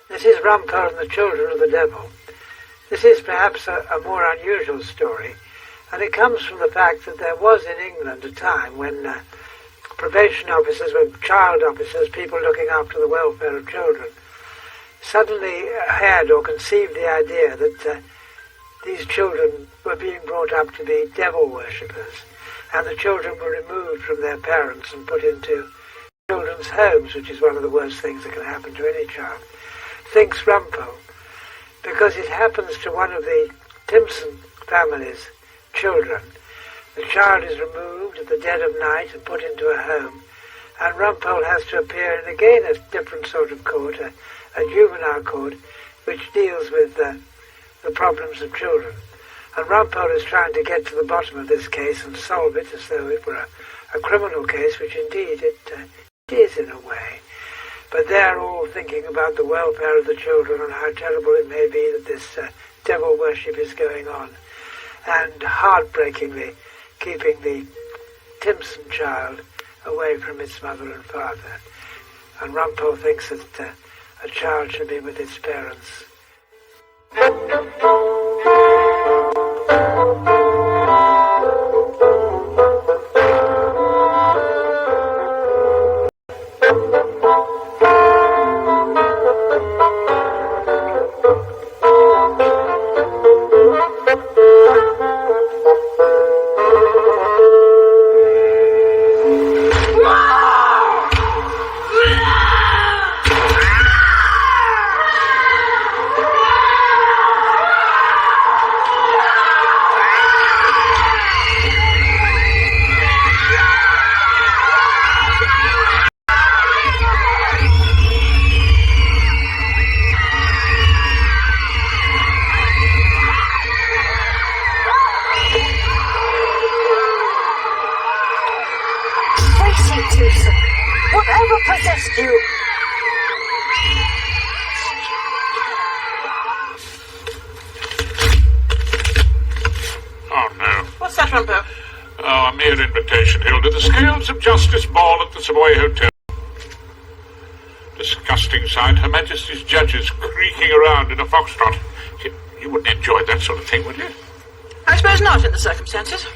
This is Rumpole and the Children of the Devil. This is perhaps a more unusual story, and it comes from the fact that there was in England a time when probation officers, when child officers, people looking after the welfare of children, suddenly had or conceived the idea that these children were being brought up to be devil worshippers, and the children were removed from their parents and put into children's homes, which is one of the worst things that can happen to any child. Thinks Rumpole, because it happens to one of the Timpson family's children. The child is removed at the dead of night and put into a home, and Rumpole has to appear in again a different sort of court, a juvenile court, which deals with the problems of children. And Rumpole is trying to get to the bottom of this case and solve it as though it were a criminal case, which indeed it is in a way. But they're all thinking about the welfare of the children and how terrible it may be that this devil worship is going on, and heartbreakingly keeping the Timpson child away from its mother and father. And Rumpole thinks that a child should be with its parents. Whatever possessed you? Oh, no. What's that, Rumpole? Oh, a mere invitation, Hilda. The Scales of Justice Ball at the Savoy Hotel. Disgusting sight. Her Majesty's judges creaking around in a foxtrot. You wouldn't enjoy that sort of thing, would you? I suppose not, in the circumstances.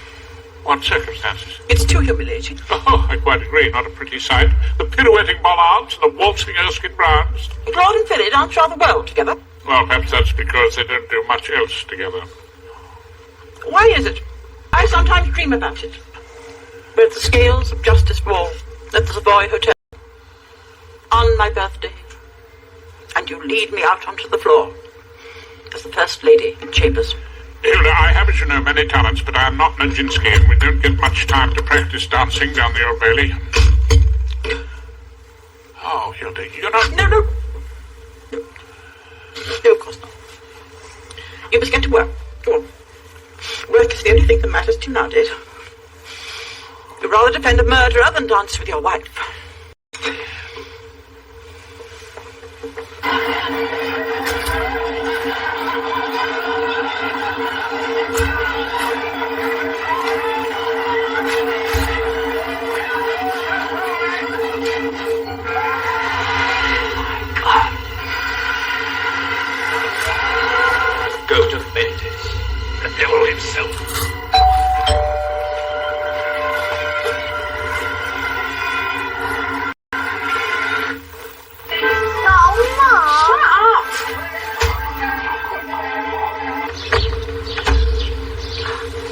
What circumstances? It's too humiliating. Oh, I quite agree. Not a pretty sight. The pirouetting bollards and the waltzing Erskine Browns. Claude and Philly dance rather well together. Well, perhaps that's because they don't do much else together. Why is it? I sometimes dream about it. We're at the Scales of Justice Ball at the Savoy Hotel on my birthday, and you lead me out onto the floor as the First Lady in Chambers. Hilda, I have, as you know, many talents, but I am not Nijinsky, and we don't get much time to practice dancing down the Old Bailey. Oh, Hilda, you're not... No, of course not. You must get to work. Go on. Work is the only thing that matters to you nowadays. You'd rather defend a murderer than dance with your wife. Ghost of Mentis, the devil himself.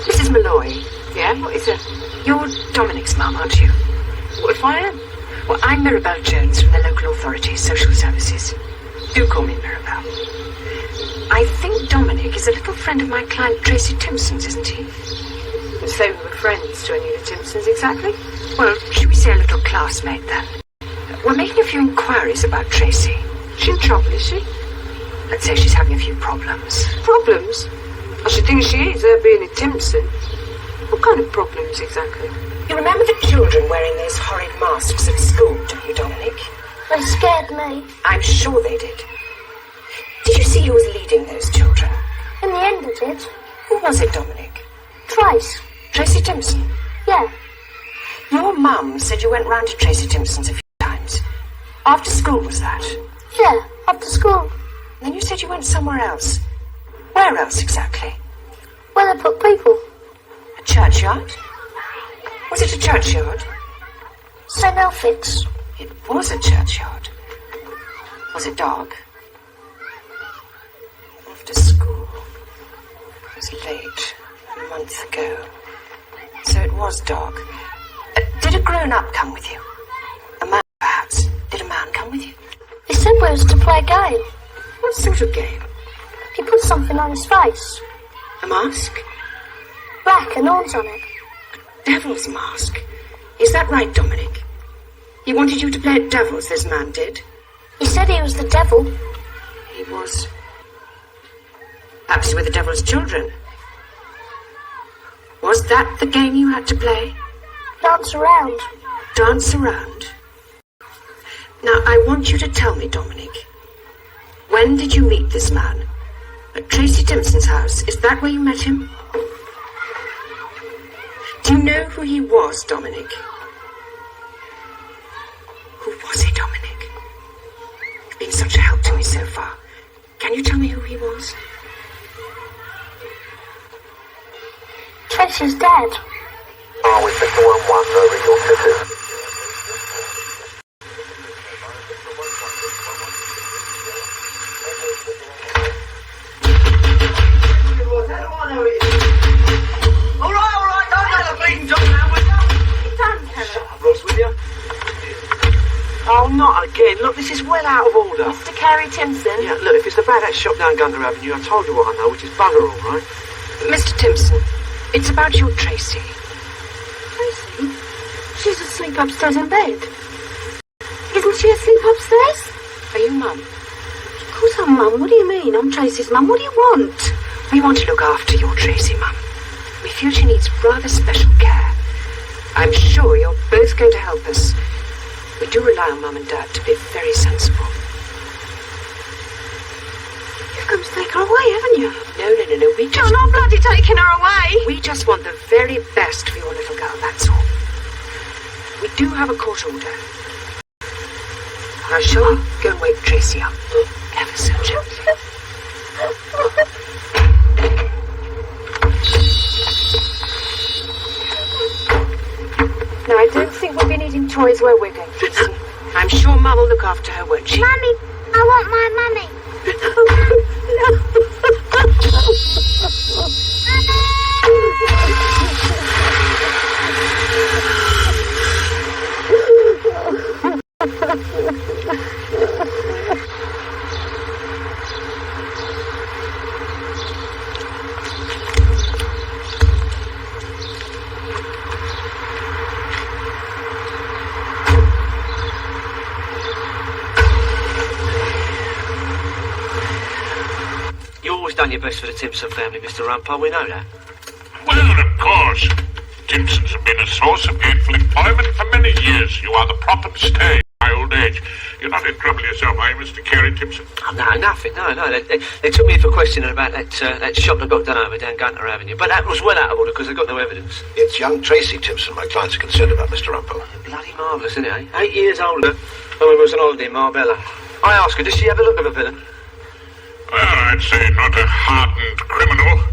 Mrs. Malloy. Yeah, what is it? You're Dominic's mum, aren't you? What if I am? Well, I'm Mirabelle Jones from the local authorities, social services. Do call me Mirabelle. I think Dominic is a little friend of my client Tracy Timpson's, isn't he? You say we were friends to any of the Timpsons, exactly? Well, should we say a little classmate, then? We're making a few inquiries about Tracy. She's in trouble, is she? Let's say she's having a few problems. Problems? I should think she is, her being a Timpson. What kind of problems, exactly? You remember the children wearing those horrid masks at school, don't you, Dominic? They scared me. I'm sure they did. Did you see who was leading those children? In the end I did. Who was it, Dominic? Twice. Tracy Timpson? Yeah. Your mum said you went round to Tracy Timpson's a few times. After school, was that? Yeah, after school. Then you said you went somewhere else. Where else exactly? Where they put people. A churchyard? Was it a churchyard? St. Alfred's. It was a churchyard. Was it dark? After school. It was late. A month ago. So it was dark. Did a grown-up come with you? A man, perhaps? Did a man come with you? He said we was to play a game. What sort of game? He put something on his face. A mask? Black and horns on it. Devil's mask. Is that right, Dominic? He wanted you to play at Devil's, this man did? He said he was the devil. He was. Perhaps you were the Devil's children. Was that the game you had to play? Dance around. Dance around? Now, I want you to tell me, Dominic. When did you meet this man? At Tracy Timpson's house. Is that where you met him? Do you know who he was, Dominic? Who was he, Dominic? You've been such a help to me so far. Can you tell me who he was? Tracy's dad. Are we 51-1 over your city? Alright, don't let the bleeding dog now, will you? Done, Helen. Shut up, Ross, will you? Oh, not again. Look, this is well out of order. Mr. Carey Timpson. Yeah, look, if it's the bad shop down Gunter Avenue, I told you what I know, which is bugger all, right? Mr. Timpson, it's about your Tracy. Tracy? She's asleep upstairs in bed. Isn't she asleep upstairs? Are you Mum? Of course I'm Mum. What do you mean? I'm Tracy's Mum. What do you want? We want to look after your Tracy, Mum. We feel she needs rather special care. I'm sure you're both going to help us. We do rely on Mum and Dad to be very sensible. You've come to take her away, haven't you? No. We just... You're not bloody taking her away. We just want the very best for your little girl, that's all. We do have a court order. Now, shall we go and wake Tracy up? Ever so gently. Now, I don't think we'll be needing toys where we're going, Tracy. I'm sure Mum will look after her, won't she? Mummy, I want my mummy. You always done your best for the Timpson family, Mr. Rumpole, we know that. Well, of course. Timpsons have been a source of gainful employment for many years. You are the prop and stay in my old age. You're not in trouble yourself, are you, Mr. Carey Timpson? Oh, no, nothing, no. They took me in for questioning about that shop that got done over down Gunter Avenue, but that was well out of order because they got no evidence. It's young Tracy Timpson my clients are concerned about, Mr. Rumpole. Bloody marvellous, isn't it, eh? 8 years older when we was on holiday in Marbella. I asked her, does she have a look of a villain? Well, I'd say not a hardened criminal.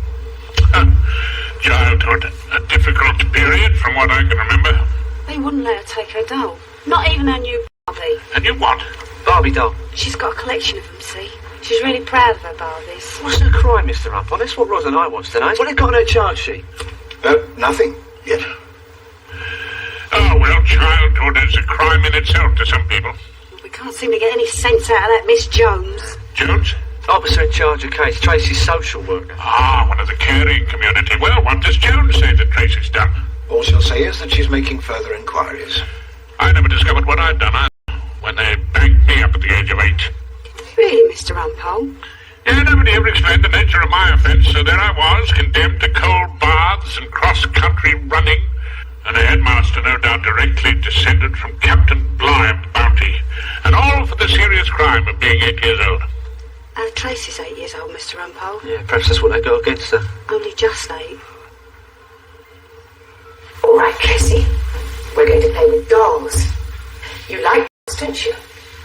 Childhood, a difficult period from what I can remember. They wouldn't let her take her doll. Not even her new Barbie. And you what? Barbie doll. She's got a collection of them, see? She's really proud of her Barbies. What's her crime, Mr. Rumpole? That's what Ros and I wants to know. What have got on her charge sheet? Nothing yet. Oh, well, childhood is a crime in itself to some people. We can't seem to get any sense out of that Miss Jones. Jones? Officer in charge of case, Tracy's social worker. Ah, one of the caring community. Well, what does Jones say that Tracy's done? All she'll say is that she's making further inquiries. I never discovered what I'd done either when they banged me up at the age of 8. Really, Mr. Rumpole? Yeah, nobody ever explained the nature of my offence, so there I was, condemned to cold baths and cross-country running. And the headmaster, no doubt directly descended from Captain Bligh of the Bounty. And all for the serious crime of being 8 years old. Tracy's 8 years old, Mr. Rumpole. Yeah, perhaps that's what they go against her. Only just 8. All right, Tracy. We're going to play with dolls. You like dolls, don't you?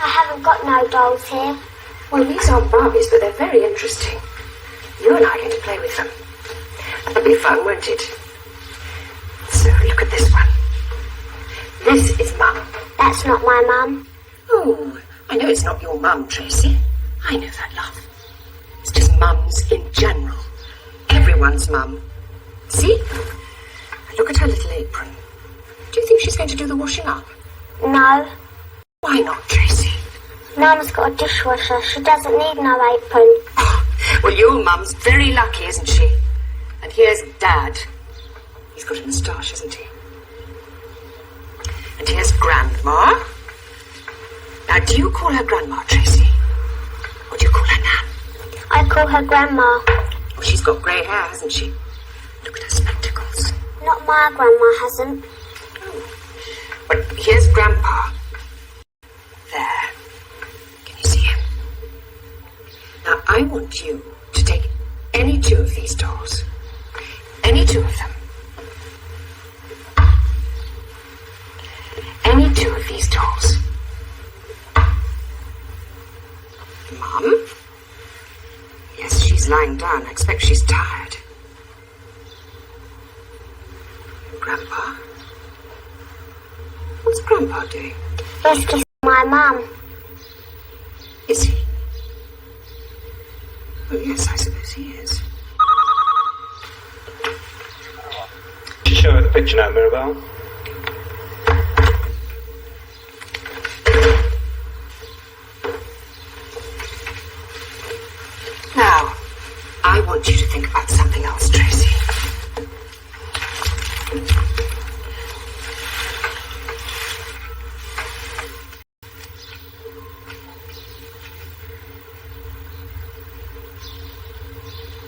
I haven't haven't got no dolls here. Well, these aren't Barbies, but they're very interesting. You and I are going to play with them. That'll be fun, won't it? So, look at this one. This is Mum. That's not my mum. Oh, I know it's not your mum, Tracy. I know that, love. It's just mums in general. Everyone's mum. See? Look at her little apron. Do you think she's going to do the washing up? No. Why not, Tracy? Mum's got a dishwasher. She doesn't need no apron. Oh, well, your mum's very lucky, isn't she? And here's Dad. He's got a moustache, hasn't he? And here's Grandma. Now, do you call her Grandma, Tracy? Or do you call her Nan? I call her Grandma. Well, she's got grey hair, hasn't she? Look at her spectacles. Not my grandma hasn't. But here's Grandpa. There. Can you see him? Now, I want you to take any two of these dolls. Any two of them. Any two of these dolls. Mum? Yes, she's lying down. I expect she's tired. Grandpa? What's Grandpa doing? He's kissing my mum. Is he? Oh, yes, I suppose he is. Did you show her the picture now, Mirabelle? Now, I want you to think about something else, Tracy.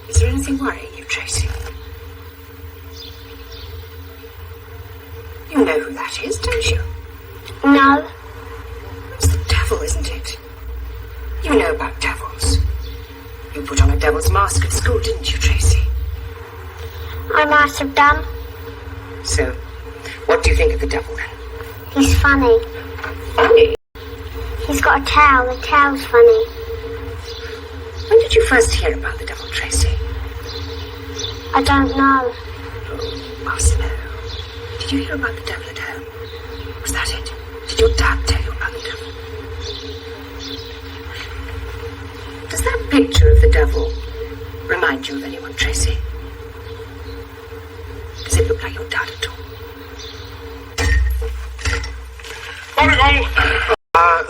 Is there anything worrying you, Tracy? You know who that is, don't you? No. It's the devil, isn't it? You know about devils. You put on a devil's mask at school, didn't you, Tracy? I might have done. So, what do you think of the devil, then? He's funny. Funny? He's got a tail. The tail's funny. When did you first hear about the devil, Tracy? I don't know. Oh, you must know. Did you hear about the devil at home? Was that it? Did your dad tell you about the devil? Does that picture of the devil remind you of anyone, Tracy? Does it look like your dad at all?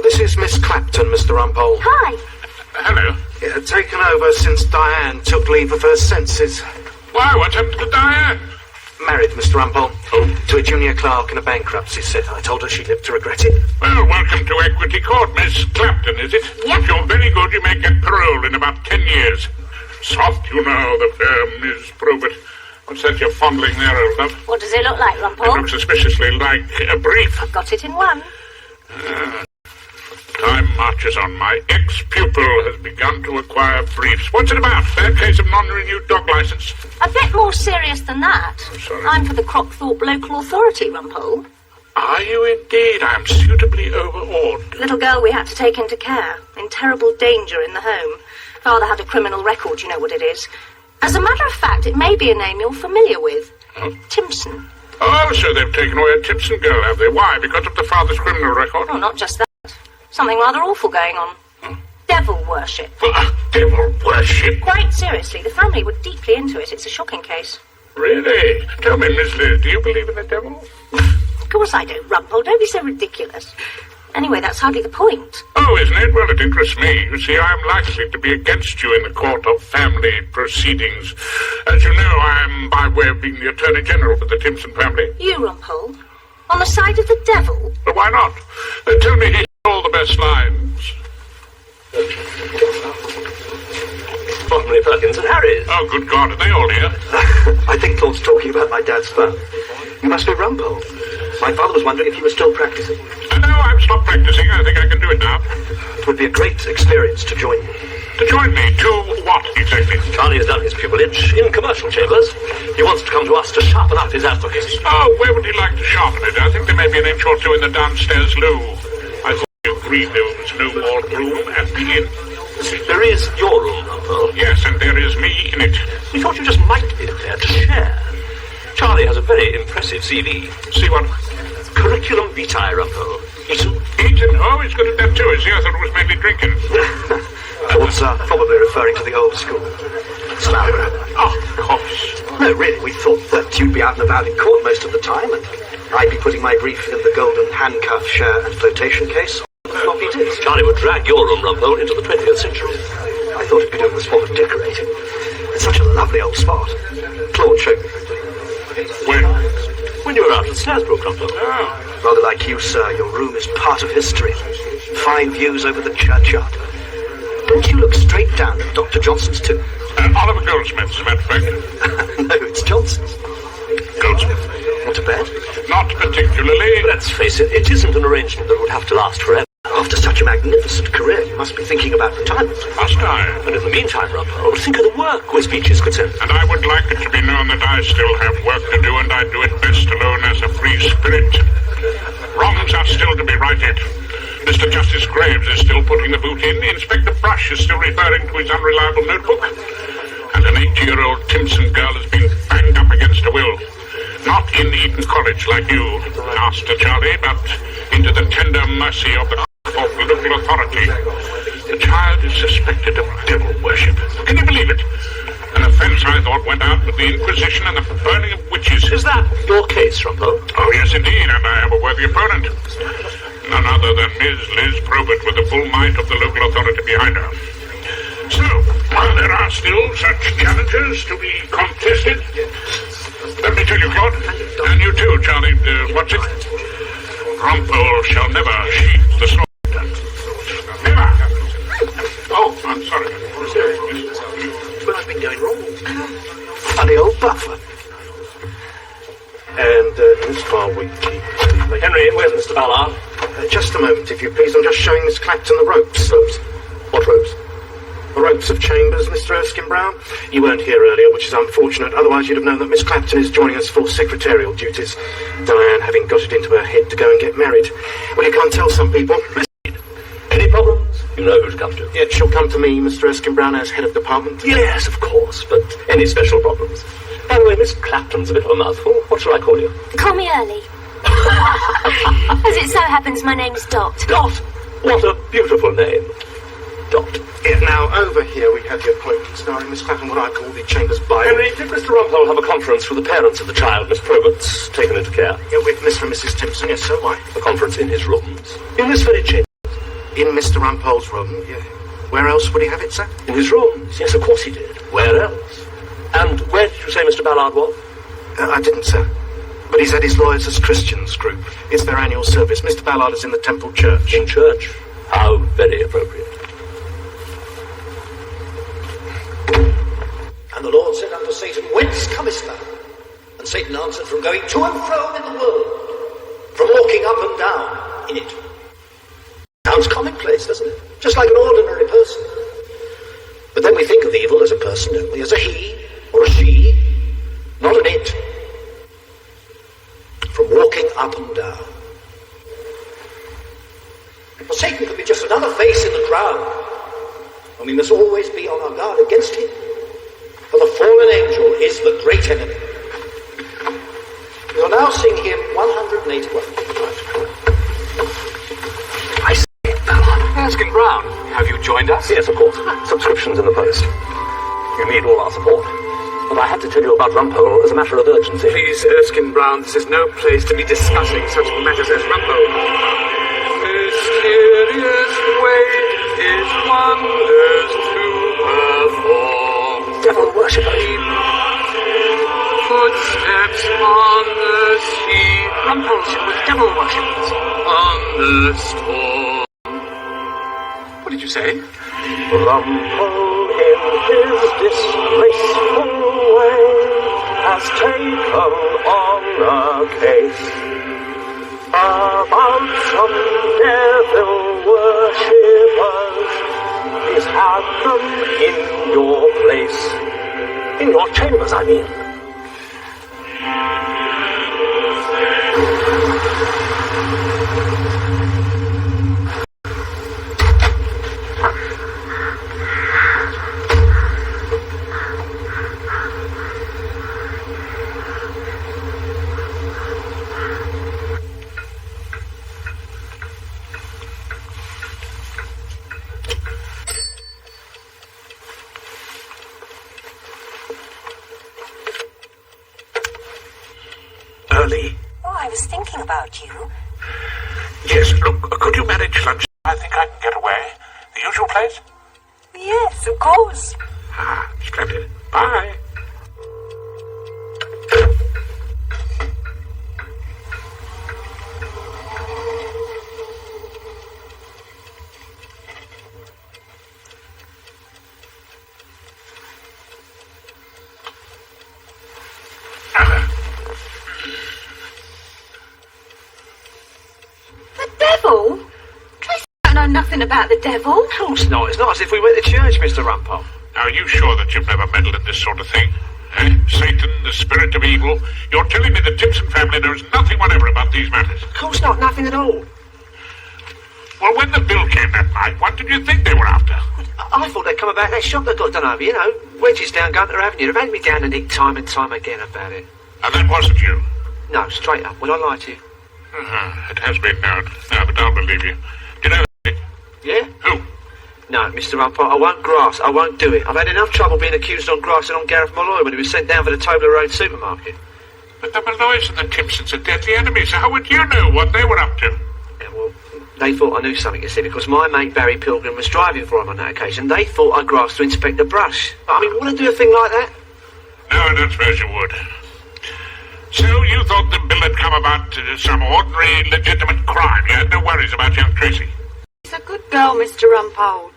This is Miss Clapton, Mr. Rumpole. Hi. Hello. Yeah, taken over since Diane took leave of her senses. Why, what's happened to Diane? Married, Mr. Rumpole. Oh. To a junior clerk in a bankruptcy set. I told her she lived to regret it. Well, welcome to Equity Court, Miss Clapton, is it? Yep. If you're very good, you may get parole in about 10 years. Soft, you know, the firm is Probert. What's that you're fondling there, old love? What does it look like, It Rumpole? looks suspiciously like a brief. I've got it in one. Time marches on. My ex-pupil has begun to acquire briefs. What's it about? Bad case of non-renewed dog license? A bit more serious than that. I'm sorry. I'm for the Crockthorpe Local Authority, Rumpole. Are you indeed? I'm suitably overawed. Little girl we had to take into care, in terrible danger in the home. Father had a criminal record, you know what it is. As a matter of fact, it may be a name you're familiar with. Oh. Timpson. Oh, so they've taken away a Timpson girl, have they? Why? Because of the father's criminal record? Oh, not just that. Something rather awful going on. Devil worship. Devil worship? Quite seriously, the family were deeply into it. It's a shocking case. Really? Tell me, Miss Liz, do you believe in the devil? Of course I don't, Rumpole. Don't be so ridiculous. Anyway, that's hardly the point. Oh, isn't it? Well, it interests me. You see, I'm likely to be against you in the court of family proceedings. As you know, I'm by way of being the Attorney General for the Timpson family. You, Rumpole? On the side of the devil? But why not? They tell me he all the best lines. Montgomery, Perkins and Harris. Oh, good God, are they all here? I think Claude's talking about my dad's firm. You must be Rumpole. My father was wondering if you were still practicing. No, I've stopped practicing. I think I can do it now. It would be a great experience to join you. To join me? To what, exactly? Charlie has done his pupillage in commercial chambers. He wants to come to us to sharpen up his advocacy. Oh, where would he like to sharpen it? I think there may be an inch or two in the downstairs loo. I thought you... agreed there was no more room at the inn. There is your room, Rumpole. Yes, and there is me in it. We thought you just might be there to share. Charlie has a very impressive CV. See what? Curriculum vitae, Rumpole. Eton? Eton? Oh, he's good at that too, is he? I thought it was mainly drinking. Thoughts are probably referring to the old school. Slavra. Oh, of course. No, really, we thought that you'd be out and about in court most of the time, and I'd be putting my brief in the golden handcuff, share and flotation case on the floppy disk. Charlie would drag your room, Rumpole, into the 20th century. I thought it'd be doing the spot of decorating. It's such a lovely old spot. Claude showed me. When you were out at Snaresbrook, Rumpole. Oh. Rather like you, sir, your room is part of history. Fine views over the churchyard. Don't you look straight down at Dr. Johnson's tomb? Oliver Goldsmith, as a matter of fact. No, it's Johnson's. Goldsmith? Want a bed? Not particularly. Let's face it, it isn't an arrangement that would have to last forever. After such a magnificent career, you must be thinking about retirement. Must I? And in the meantime, Rumpole, think of the work where speech is concerned. And I would like it to be known that I still have work to do, and I do it best alone as a free spirit. Wrongs are still to be righted. Mr. Justice Graves is still putting the boot in. Inspector Brush is still referring to his unreliable notebook. And an 80-year-old Timpson girl has been banged up against a will. Not in Eton College like you, Master Charlie, but into the tender mercy of the local authority. The child is suspected of devil worship. Can you believe it? An offence I thought went out with the Inquisition and the burning of witches. Is that your case, Rumpole? Oh, yes, indeed, and I have a worthy opponent. None other than Ms. Liz Probert with the full might of the local authority behind her. So, while there are still such challenges to be contested, let me tell you, Claude, and you too, Charlie, what's it? Rumpole shall never sheathe the sword. Never. Oh, I'm sorry. What has been going wrong? Funny old buffer. And as far we keep... Henry, where's Mr. Ballard? Just a moment, if you please. I'm just showing Miss Clapton the ropes. What ropes? The ropes of chambers, Mr. Erskine Brown. You weren't here earlier, which is unfortunate. Otherwise, you'd have known that Miss Clapton is joining us for secretarial duties. Diane having got it into her head to go and get married. Well, you can't tell some people. Any problems? You know who to come to. Yeah, she'll come to me, Mr. Erskine Brown, as head of department. Yes, of course, but any special problems? By the way, Miss Clapton's a bit of a mouthful. What shall I call you? Call me Early. As it so happens, my name's Dot. Dot? What a beautiful name. Dot. Yeah, now, over here we have the appointment starring Miss Clapton, what I call the Chamber's Bible. Henry, did Mr. Rumpole have a conference with the parents of the child Miss Probert's taken into care? Yeah, with Mr. and Mrs. Timpson, yes, so why? A conference in his rooms? In this very chamber? In Mr. Rumpole's room, yeah. Where else would he have it, sir? In his rooms, yes, of course he did. Where else? And where did you say Mr. Ballard was? I didn't, sir. But he's at his Lawyers as Christians group. It's their annual service. Mr. Ballard is in the Temple Church. In church? How very appropriate. And the Lord said unto Satan, Whence comest thou? And Satan answered, From going to and fro in the world, from walking up and down in it. Sounds commonplace, doesn't it? Just like an ordinary person. But then we think of evil as a person, don't we? As a he or a she, not an it. From walking up and down. Well, Satan could be just another face in the crowd, and we must always be on our guard against him. For the fallen angel is the great enemy. We'll now sing hymn 181. I say, Ballard. Erskine Brown, have you joined us? Yes, of course. Subscriptions in the post. You need all our support. But I had to tell you about Rumpole as a matter of urgency. Please, Erskine Brown, this is no place to be discussing such matters as Rumpole. Mysterious way his wonders to perform. Devil worshipper. Footsteps on the sea. Rumpole's with devil worshippers. On the storm. What did you say? Rumpole in his disgraceful way has taken on a case about some devil worshippers. He's had them in your place. In your chambers, I mean. about you. Yes, look, could you manage lunch? I think I can get away. The usual place? Yes, of course. Ah, splendid. Bye. The devil? Tracy don't know nothing about the devil. Of course not. It's not as if we went to church, Mr. Rumpole. Are you sure that you've never meddled in this sort of thing? Eh? Satan, the spirit of evil. You're telling me the Timpson family knows nothing whatever about these matters? Of course not. Nothing at all. Well, when the bill came that night, what did you think they were after? I thought they'd come about that shop that got done over, you know, wedges down Gunter Avenue. They've had me down and time and time again about it. And that wasn't you? No, straight up. Would I lie to you? It has been known. No, but I'll believe you. Do you know it? Yeah? Who? No, Mr. Rumpole, I won't grass. I won't do it. I've had enough trouble being accused on grassing on Gareth Malloy when he was sent down for the Tobler Road supermarket. But the Malloys and the Timpsons are deadly enemies. How would you know what they were up to? Yeah, well, they thought I knew something, you see, because my mate Barry Pilgrim was driving for him on that occasion. They thought I grassed to inspect the brush. But, I mean, would I do a thing like that? No, I don't suppose you would. So you thought the bill had come about some ordinary, legitimate crime. You had no worries about young Tracy. She's a good girl, Mr. Rumpole.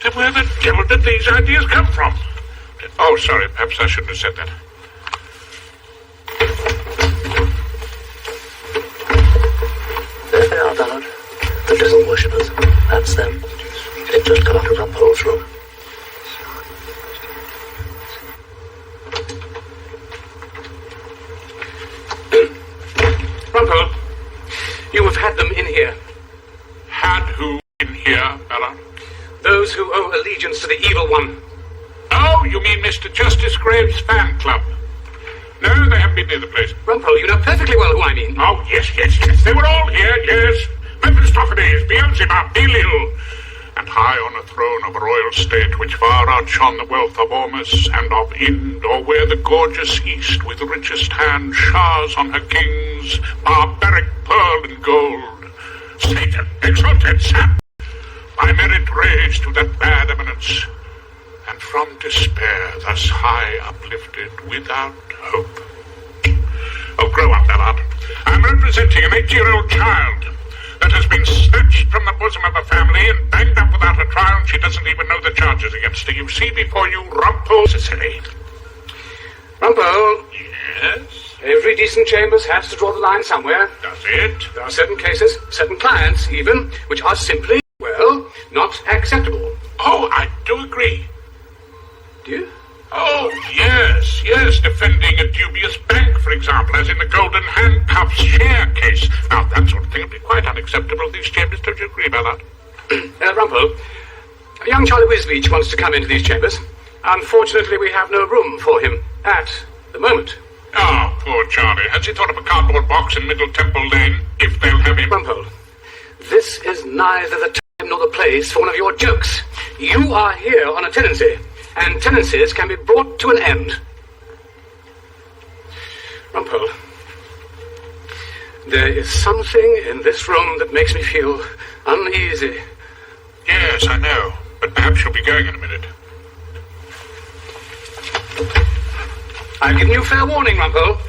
Then where the devil did these ideas come from? Oh, sorry, perhaps I shouldn't have said that. There they are, Ballard. The little worshippers. That's them. They've just come out of Rumpole's room. Rumpole, you have had them in here. Had who in here, Ballard? Those who owe allegiance to the evil one. Oh, you mean Mr. Justice Graves' fan club? No, they haven't been near the place. Rumpole, you know perfectly well who I mean. Oh, yes. They were all here, yes. Mephistopheles, Beelzebub, Belial, and high on a throne of a royal state which far outshone the wealth of Ormus and of Ind, or where the gorgeous East with richest hand showers on her kings barbaric pearl and gold. Satan, exalted sap, by merit raised to that bad eminence, and from despair thus high uplifted without hope. Oh, grow up, Ballard. I'm representing an 8-year-old child that has been snatched from the bosom of a family and banged up without a trial, and she doesn't even know the charges against her. You see before you Rumpole Sicily. Rumpole. Yes? Every decent Chambers has to draw the line somewhere. Does it? There are certain cases, certain clients even, which are simply, well, not acceptable. Oh, I do agree. Do you? Oh, yes, defending a dubious bank, for example, as in the Golden Handcuffs share case. Now, that sort of thing would be quite unacceptable in these chambers, don't you agree about that? Rumpole, young Charlie Wisbeach wants to come into these chambers. Unfortunately, we have no room for him at the moment. Oh, poor Charlie. Has he thought of a cardboard box in Middle Temple Lane, if they'll have him? Rumpole, this is neither the time nor the place for one of your jokes. You are here on a tenancy, and tenancies can be brought to an end. Rumpole, there is something in this room that makes me feel uneasy. Yes, I know, but perhaps you'll be going in a minute. I've given you fair warning, Rumpole.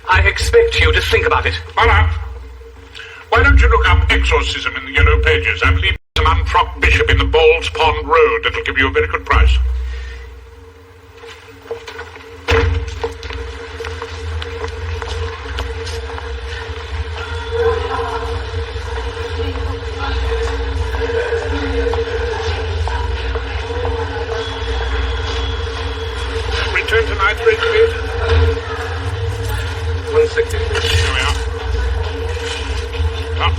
I expect you to think about it. Ballard, why don't you look up exorcism in the yellow pages? I believe there's an unfrocked bishop in the Ball's Pond Road that'll give you a very good price. Return to night bridge, please. 160. Here we are. Up.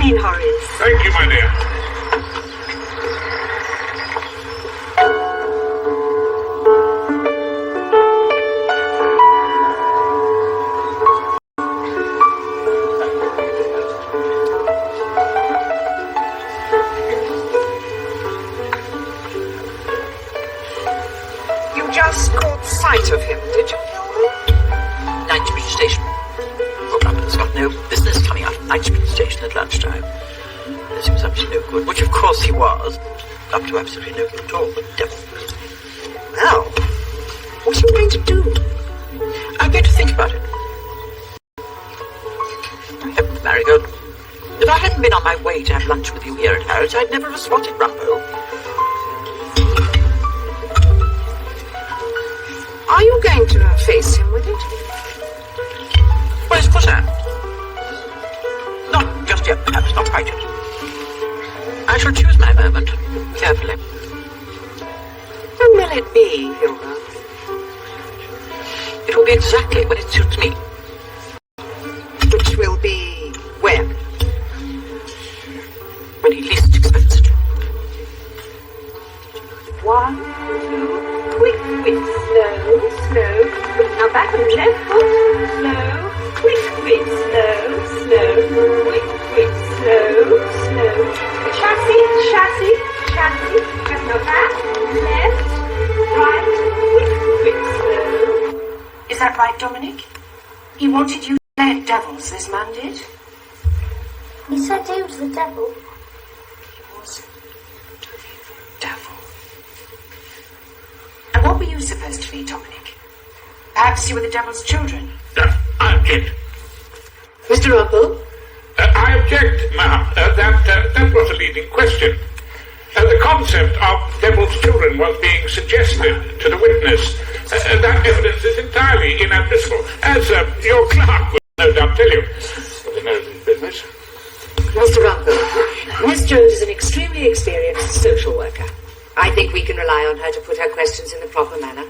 evening, Horace. Thank you, my dear. You just caught sight of him, did you, Hilda? Knightsbridge Station. Lord Rumple's got no business coming out of Knightsbridge Station at lunchtime. As he was up to no good, which of course he was. Up to absolutely no good at all, the devil. Now, what are you going to do? I'm going to think about it. Heavens, Marigold. If I hadn't been on my way to have lunch with you here at Harrods, I'd never have spotted Rumpole. Are you going to face him with it? Where's Pussat? Not just yet, perhaps, not quite yet. I shall choose my moment, carefully. When will it be, Hilda? It will be exactly when it suits me. Which will be when? When he least expects it. 1, 2, quick, slow, slow. Now back on the left foot, slow, quick, slow, quick, slow. Chassis. Now back, left, right, quick, slow. Is that right, Dominic? He wanted you to play at Devils, this man did? He said he was the devil. He was devil. And what were you supposed to be, Dominic? Perhaps you were the devil's children? I object. Mr. Rumpole? I object, ma'am. That was a leading question. The concept of devil's children was being suggested to the witness. That evidence is entirely inadmissible, as your clerk will no doubt tell you. But he knows his business. Mr. Rumpole, Miss Jones is an extremely experienced social worker. I think we can rely on her to put her questions in the proper manner.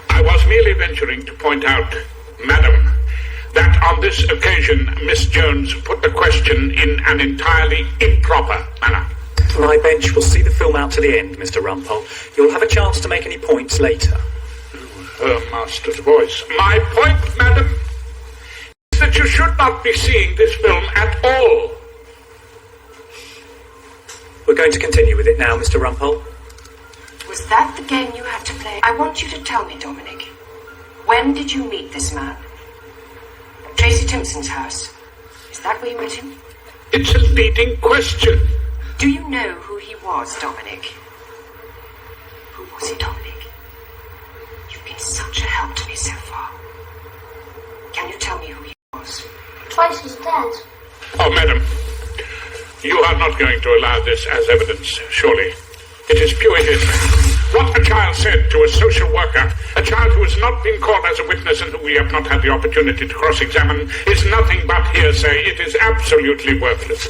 I was merely venturing to point out, madam, that on this occasion Miss Jones put the question in an entirely improper manner. My bench will see the film out to the end, Mr. Rumpole. You'll have a chance to make any points later. Her master's voice. My point, madam, is that you should not be seeing this film at all. We're going to continue with it now, Mr. Rumpole. Was that the game you had to play? I want you to tell me, Dominic. When did you meet this man? At Tracy Timpson's house. Is that where you met him? It's a leading question. Do you know who he was, Dominic? Who was he, Dominic? You've been such a help to me so far. Can you tell me who he was? Tracy's dad. Oh, madam, you are not going to allow this as evidence, surely. It is pure hearsay. What a child said to a social worker, a child who has not been called as a witness and who we have not had the opportunity to cross-examine, is nothing but hearsay. It is absolutely worthless.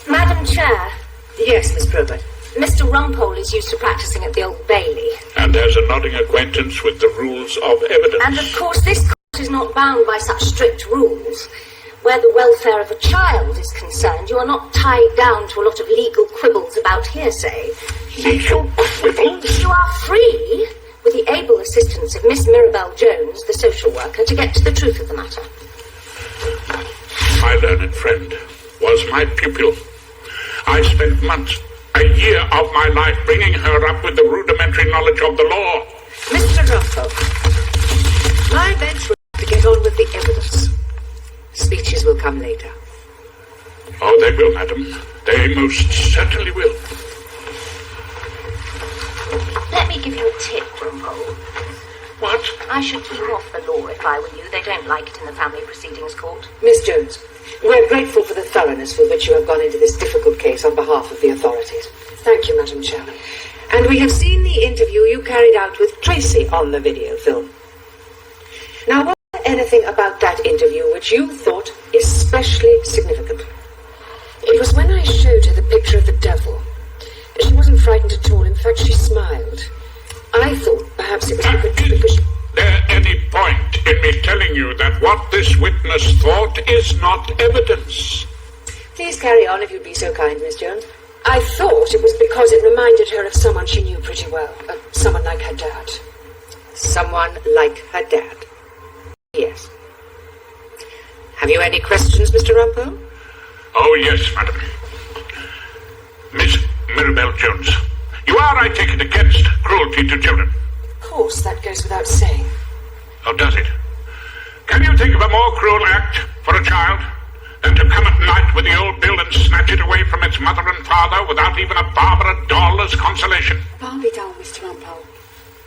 Madam Chair. Yes, Miss Probert. Mr. Rumpole is used to practising at the Old Bailey. And has a nodding acquaintance with the rules of evidence. And of course this court is not bound by such strict rules. Where the welfare of a child is concerned, you are not tied down to a lot of legal quibbles about hearsay. Legal quibbles? You are free, with the able assistance of Miss Mirabelle Jones, the social worker, to get to the truth of the matter. My learned friend was my pupil. I spent months, a year of my life bringing her up with the rudimentary knowledge of the law. Mr. Rumpole, my bench will have to get on with the evidence. Speeches will come later. Oh, they will, madam. They most certainly will. Let me give you a tip, Rumpole. What? I should keep off the law if I were you. They don't like it in the Family Proceedings Court. Miss Jones, we're grateful for the thoroughness with which you have gone into this difficult case on behalf of the authorities. Thank you, Madam Chairman. And we have seen the interview you carried out with Tracy on the video film. Now, was there anything about that interview which you thought especially significant? It was when I showed her the picture of the devil. She wasn't frightened at all. In fact, she smiled. I thought perhaps it was because... Is there any point in me telling you you that what this witness thought is not evidence. Please carry on if you'd be so kind, Miss Jones. I thought it was because it reminded her of someone she knew pretty well. Someone like her dad. Someone like her dad? Yes. Have you any questions, Mr. Rumpole? Oh, yes, madam. Miss Mirabelle Jones, you are, I take it, against cruelty to children. Of course, that goes without saying. Oh, does it? Can you think of a more cruel act for a child than to come at night with the old bill and snatch it away from its mother and father without even a Barbara doll as consolation? Barbie doll, Mr. Rumpole.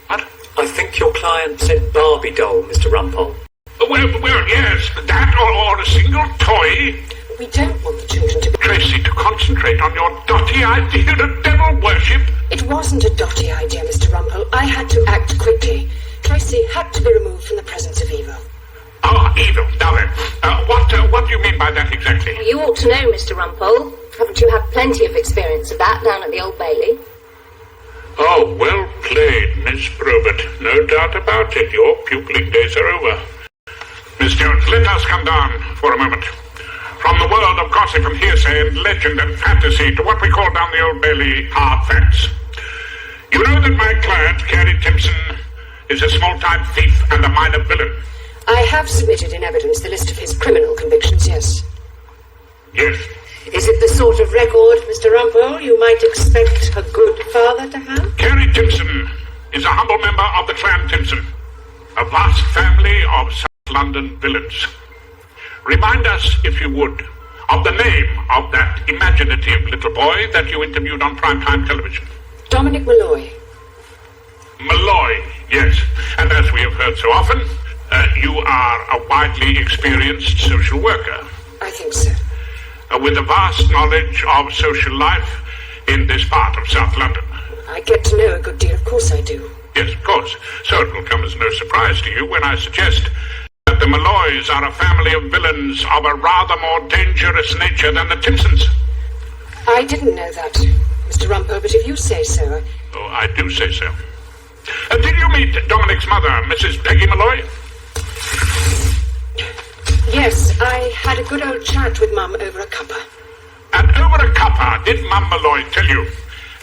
What? I think your client said Barbie doll, Mr. Rumpole. Well, yes, that or a single toy. We don't want the children to be... Tracy, to concentrate on your dotty idea of devil worship. It wasn't a dotty idea, Mr. Rumpole. I had to act quickly. Tracy had to be removed from the presence of evil. Ah, evil. Now then, what do you mean by that exactly? You ought to know, Mr. Rumpole. Haven't you had plenty of experience of that down at the Old Bailey? Oh, well played, Miss Probert. No doubt about it. Your pupilling days are over. Miss Jones, let us come down for a moment. From the world of gossip and hearsay and legend and fantasy to what we call down the Old Bailey hard facts. You know that my client, Carrie Timpson, is a small-time thief and a minor villain. I have submitted in evidence the list of his criminal convictions, yes. Yes. Is it the sort of record, Mr. Rumpole, you might expect a good father to have? Carrie Timpson is a humble member of the clan Timpson, a vast family of South London villains. Remind us, if you would, of the name of that imaginative little boy that you interviewed on primetime television. Dominic Malloy. Malloy, yes. And as we have heard so often, you are a widely experienced social worker. I think so. With a vast knowledge of social life in this part of South London. I get to know a good deal, of course I do. Yes, of course. So it will come as no surprise to you when I suggest that the Malloys are a family of villains of a rather more dangerous nature than the Timpsons. I didn't know that, Mr. Rumpole, but if you say so... Oh, I do say so. Did you meet Dominic's mother, Mrs. Peggy Malloy? Yes, I had a good old chat with Mum over a cuppa. And over a cuppa, did Mum Malloy tell you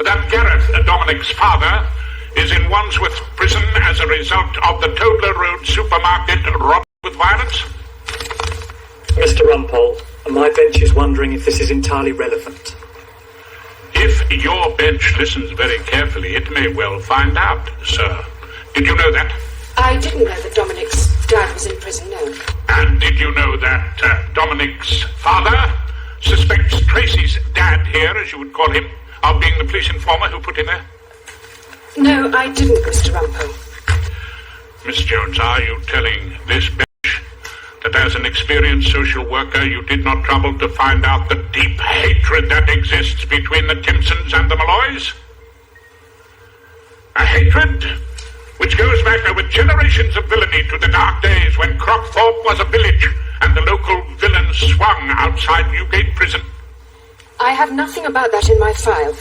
that Gareth, Dominic's father, is in Wandsworth prison as a result of the Tobler Road supermarket robbed with violence? Mr. Rumpole, my bench is wondering if this is entirely relevant. If your bench listens very carefully, it may well find out, sir. Did you know that? I didn't know that Dominic's dad was in prison, no. And did you know that Dominic's father suspects Tracy's dad here, as you would call him, of being the police informer who put him there? No, I didn't, Mr. Rumpole. Miss Jones, are you telling this bench that as an experienced social worker you did not trouble to find out the deep hatred that exists between the Timpsons and the Malloys? A hatred which goes back over generations of villainy to the dark days when Crockthorpe was a village and the local villains swung outside Newgate Prison. I have nothing about that in my file.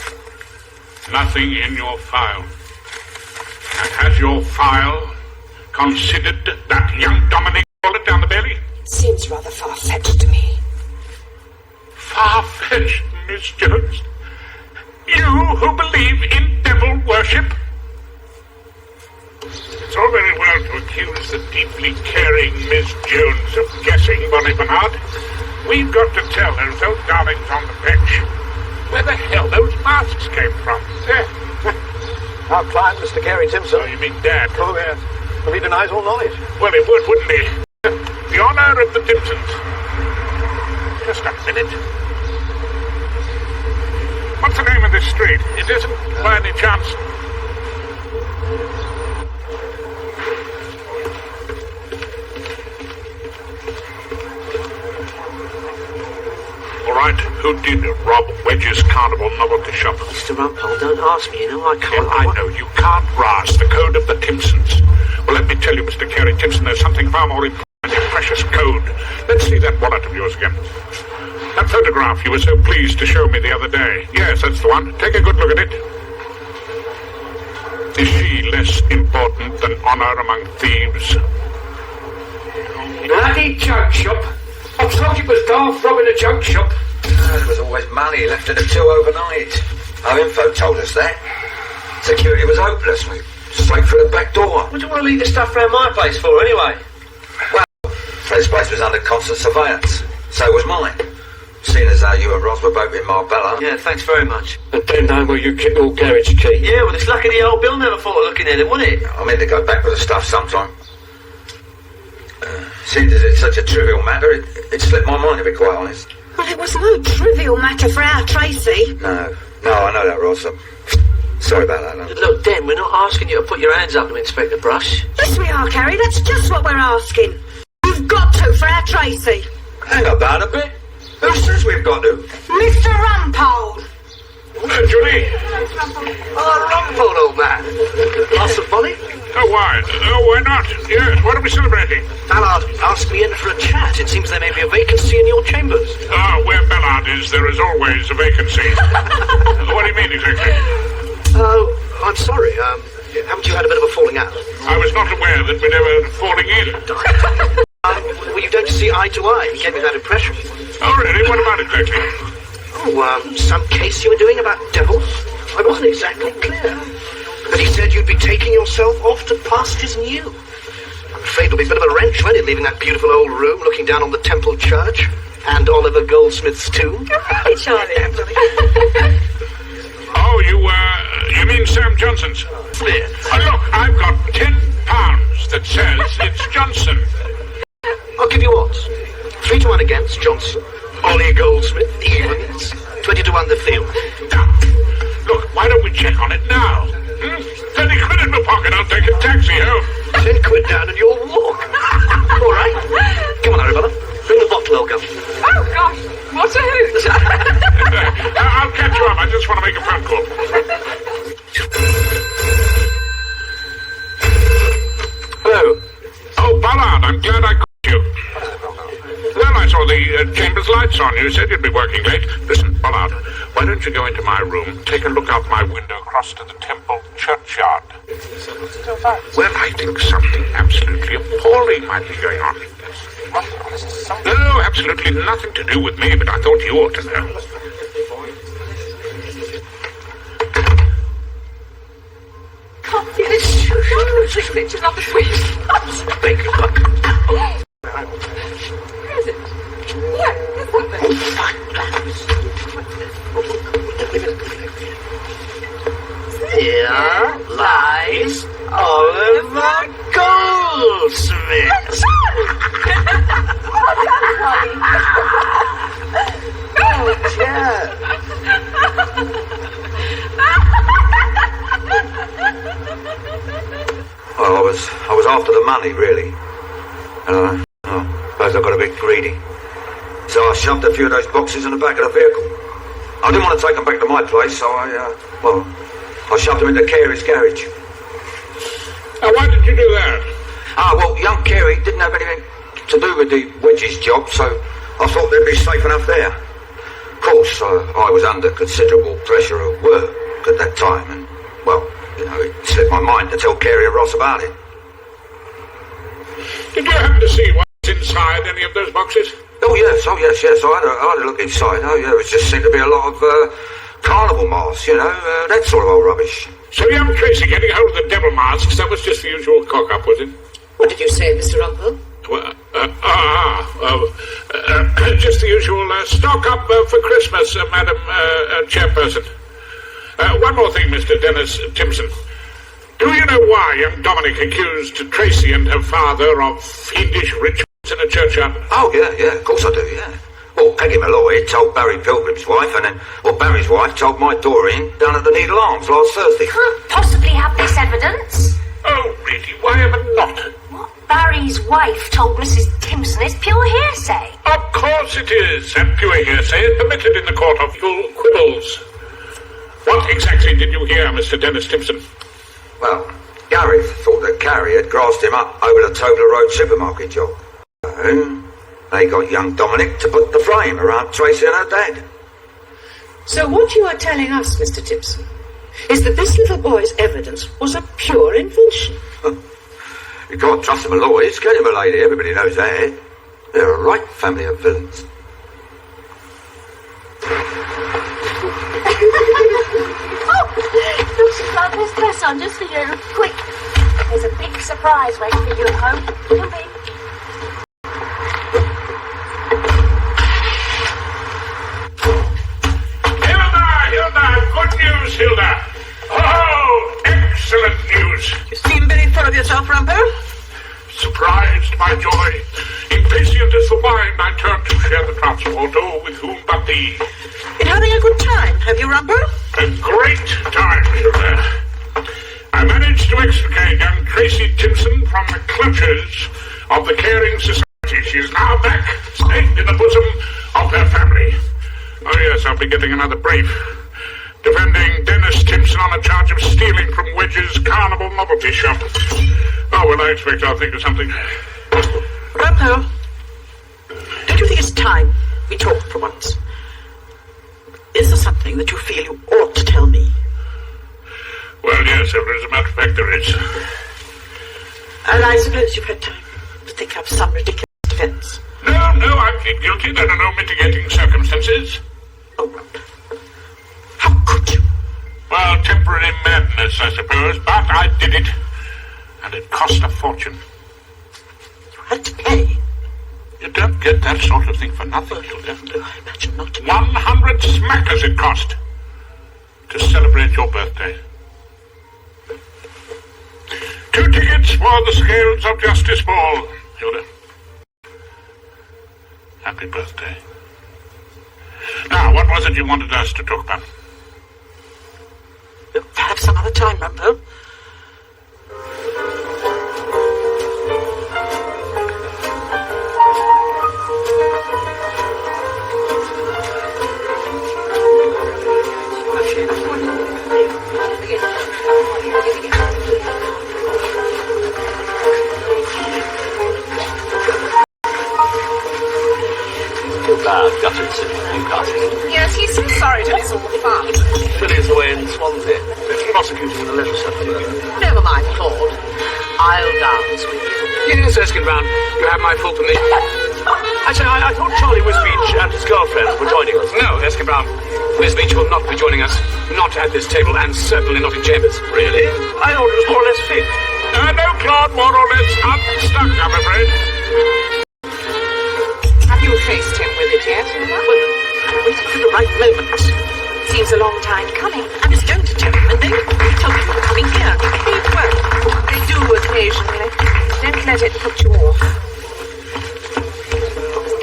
Nothing in your file. And has your file considered that young Dominic bullet down the Bailey? Seems rather far-fetched to me. Far-fetched, Miss Jones? You who believe in devil worship? It's all very well to accuse the deeply caring Miss Jones of guessing, Bonnie Bernard. We've got to tell those old darlings on the bench where the hell those masks came from. There. Our client, Mr. Carey Timpson. Oh, you mean Dad? Oh, yes. Well, he denies all knowledge. Well, he would, wouldn't he? The honour of the Timpsons. Just a minute. What's the name of this street? It isn't by any chance... All right, who did rob Wedge's Carnival Novelty Shop? Mr. Rumpole, don't ask me, you know, I can't... Yeah, I know, you can't grasp the code of the Timpsons. Well, let me tell you, Mr. Carey Timpson, there's something far more important than your precious code. Let's see that wallet of yours again. That photograph you were so pleased to show me the other day. Yes, that's the one. Take a good look at it. Is she less important than honour among thieves? it was daft robbing a junk shop. There was always money left in the till overnight. Our info told us that. Security was hopeless. We straight through the back door. What do you want to leave the stuff round my place for, anyway? Well, this place was under constant surveillance. So was mine. Seeing as how you and Ross were both in Marbella. Yeah, thanks very much. And don't know where you keep your garage key. Yeah, well, it's lucky the old Bill never thought of looking at it, wasn't it? I meant to go back for the stuff sometime. Seems as it's such a trivial matter, it slipped my mind, to be quite honest. Well, it was no trivial matter for our Tracy. No, I know that, Ross. I'm sorry about that, love. Look, Den, we're not asking you to put your hands up to inspect the brush. Yes, we are, Carrie. That's just what we're asking. You've got to for our Tracy. Hang about a bit. Who says we've got to? Mr. Rumpole. Julie. Rumpole, old man. Lost some money? Oh, why? Oh, why not? Yes, what are we celebrating? Ballard asked me in for a chat. It seems there may be a vacancy in your chambers. Where Ballard is, there is always a vacancy. What do you mean, exactly? Oh, I'm sorry. Haven't you had a bit of a falling out? I was not aware that we'd ever falling in. Well, you don't see eye to eye. He gave me that impression. Oh, really? What about exactly? Oh, some case you were doing about devils? I wasn't exactly clear. But he said you'd be taking yourself off to pastures new. I'm afraid it'll be a bit of a wrench, won't it, leaving that beautiful old room, looking down on the Temple Church, and Oliver Goldsmith's tomb? Charlie. Oh, you mean Sam Johnson's? Look, I've got £10 that says it's Johnson. I'll give you odds. 3 to 1 against Johnson. Ollie Goldsmith, evens. 20 to 1 the field. Look, why don't we check on it now? 30 quid in my pocket, I'll take a taxi home. 10 quid down and you'll walk. All right. Come on, Arabella. Bring the bottle, Olga. Oh, gosh. What's a hoot? I'll catch you up. I just want to make a phone call. Hello. Oh, Ballard, I'm glad I caught you. Well, I saw the chamber's lights on. You said you'd be working late. Listen, Ballard, why don't you go into my room, take a look out my window across to the Temple churchyard? Well, I think something absolutely appalling might be going on. No, absolutely nothing to do with me, but I thought you ought to know. Can't see this picture of the sweet. Beg your pardon. Where is it? Yeah, Here lies Oliver Goldsmith. Oh, dear. Well, I was after the money, really. And I suppose I got a bit greedy. So I shoved a few of those boxes in the back of the vehicle. I didn't want to take them back to my place, so I shoved them into Carey's garage. Why did you do that? Well, young Carey didn't have anything to do with the Wedges job, so I thought they'd be safe enough there. Of course, I was under considerable pressure of work at that time, and, well, you know, it slipped my mind to tell Carey and Ross about it. Did you happen to see what's inside any of those boxes? Oh, yes. I had a look inside. Oh, yeah, it just seemed to be a lot of carnival masks, you know, that sort of old rubbish. So young Tracy getting hold of the devil masks, that was just the usual cock-up, was it? What did you say, Mr. Rumpole? Well, just the usual stock-up for Christmas, Madam Chairperson. One more thing, Mr. Dennis Timpson. Do you know why young Dominic accused Tracy and her father of fiendish rituals in a churchyard? Oh, yeah, of course I do, yeah. Well, Peggy Malloy told Barry Pilgrim's wife, and then, Barry's wife told my Doreen down at the Needle Arms last Thursday. Can't possibly have this evidence. Oh, really? Why ever not? What Barry's wife told Mrs. Timpson is pure hearsay. Of course it is, and pure hearsay permitted in the court of your quibbles. What exactly did you hear, Mr. Dennis Timpson? Well, Gareth thought that Carrie had grassed him up over the Tobler Road supermarket job. So they got young Dominic to put the flame around Tracy and her dad. So what you are telling us, Mr. Timpson, is that this little boy's evidence was a pure invention. You can't trust the Malloys, can you, my lady? Everybody knows that. They're a right family of villains. Got this dress on just for you. Quick. There's a big surprise waiting for you at home. Come in. Hilda! Good news, Hilda! Oh, excellent news! You seem very full of yourself, Rumpole. Surprised by joy, impatient as the wine, I turn to share the transport. Oh, with whom but thee? Been having a good time, have you, Rumpole? A great time, Hilda. I managed to extricate young Tracy Timpson from the clutches of the Caring Society. She is now back, safe in the bosom of her family. Oh, yes, I'll be getting another brief. Defending Dennis Timpson on a charge of stealing from Wedge's Carnival Novelty Shop. Oh, well, I expect I'll think of something. Rumpole, don't you think it's time we talk for once? Is there something that you feel you ought to tell me? Well, yes, as a matter of fact, there is. And I suppose you've had time to think up some ridiculous defense. No, I plead guilty. There are no mitigating circumstances. Oh, Rumpole. How could you? Well, temporary madness, I suppose, but I did it. And it cost a fortune. You had to pay? You don't get that sort of thing for nothing, Hilda. No, I imagine not. 100 smackers it cost to celebrate your birthday. 2 tickets for the Scales of Justice Ball, Hilda. Happy birthday. Now, what was it you wanted us to talk about? Perhaps some other time, Rumpole. Gutters in Newcastle. Yes, he's so sorry to miss all the fun. Billy's away in Swansea. Prosecuting the legislature. Never mind, Claude. I'll dance with you. Yes, Erskine Brown, you have my full permission. Actually, I thought Charlie Wisbeach and his girlfriend were joining us. No, Erskine Brown. Wisbeach will not be joining us. Not at this table, and certainly not in Chambers. Really? I thought it was more or less fit. No, Claude, more or less unstuck, I'm afraid. Have you faced him with it yet? Well, I'm waiting for the right moment. Seems a long time coming. I was going to tell him, and then he told me you were coming here. He behaved well. I do occasionally. Don't let it put you off.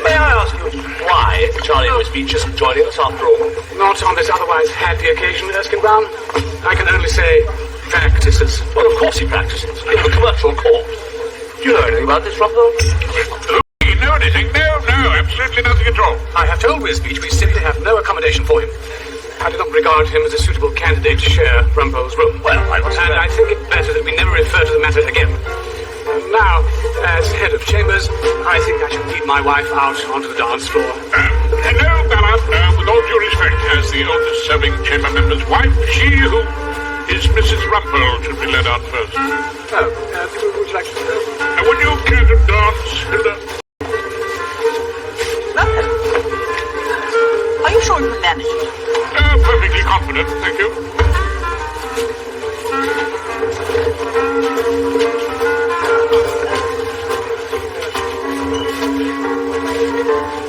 May I ask you why Charlie Wisbeach isn't joining us after all? Not on this otherwise happy occasion, Erskine Brown. I can only say practices. Well, of course he practices. In the commercial court. Do you know anything about this, Rumpole? Do you know anything? No, absolutely nothing at all. I have told Wisbeach we simply have no accommodation for him. I do not regard him as a suitable candidate to share Rumpole's room. Well, I think it better that we never refer to the matter again. Now, as head of Chambers, I think I should lead my wife out onto the dance floor. Hello, Ballard. With all due respect, as the oldest serving chamber member's wife, she who is Mrs. Rumpole should be led out first. Oh, would you like to... would you care to dance, Hilda? Rumpole, are you sure you can manage it? Perfectly confident, thank you.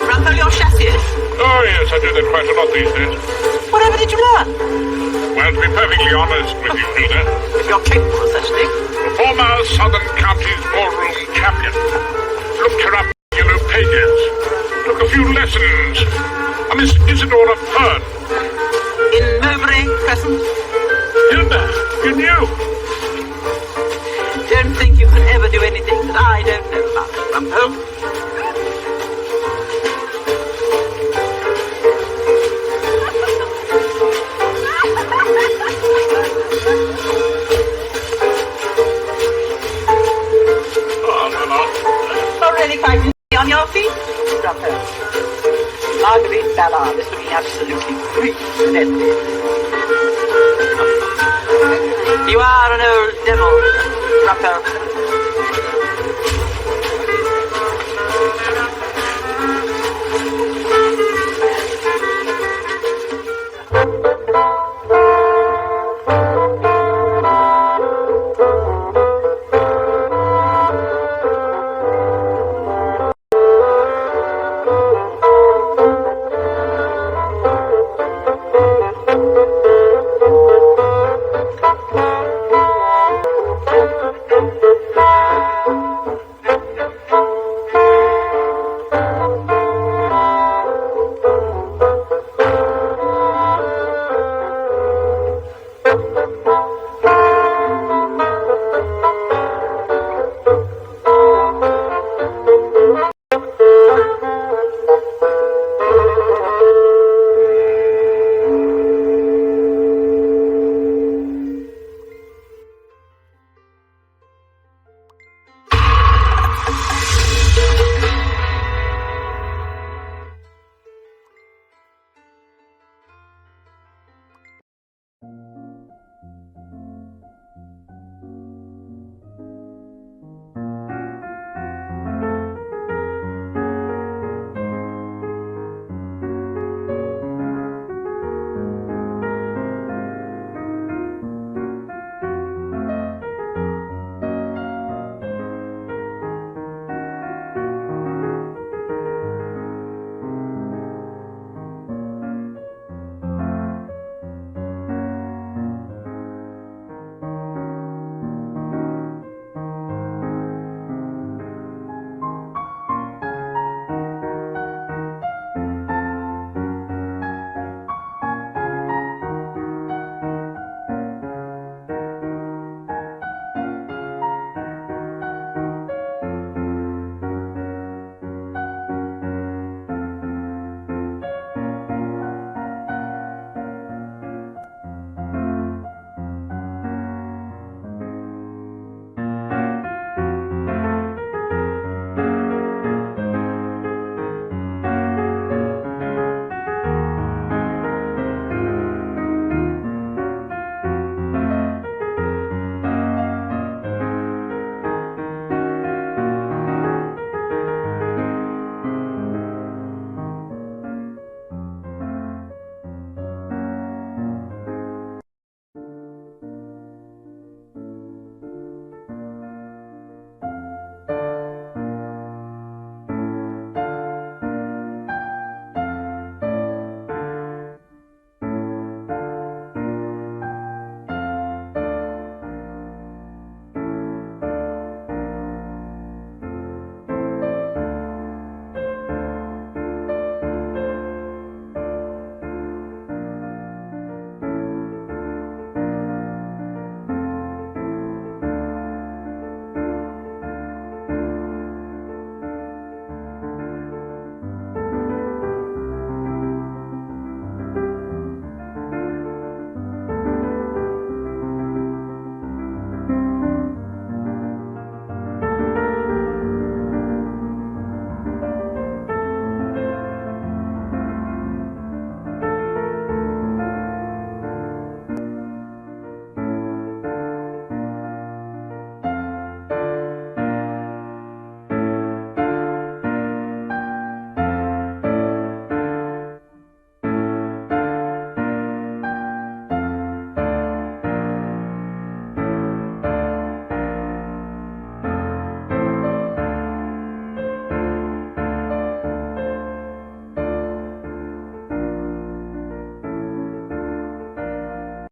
Rumpole, your chassis? Oh, yes, I do that quite a lot these days. Whatever did you learn? Well, to be perfectly honest with you, Hilda... If you're capable of such a thing. The former Southern Counties ballroom champion. Looked her up in yellow pages. Took a few lessons. A Miss Isadora Fern. In Mowbray Crescent? Hilda, you knew. Don't think you can ever do anything that I don't know about, Rumpole. Really frightened on your feet, Rumpole. Marguerite Ballard is looking absolutely Greek splendid. You are an old devil, Rumpole.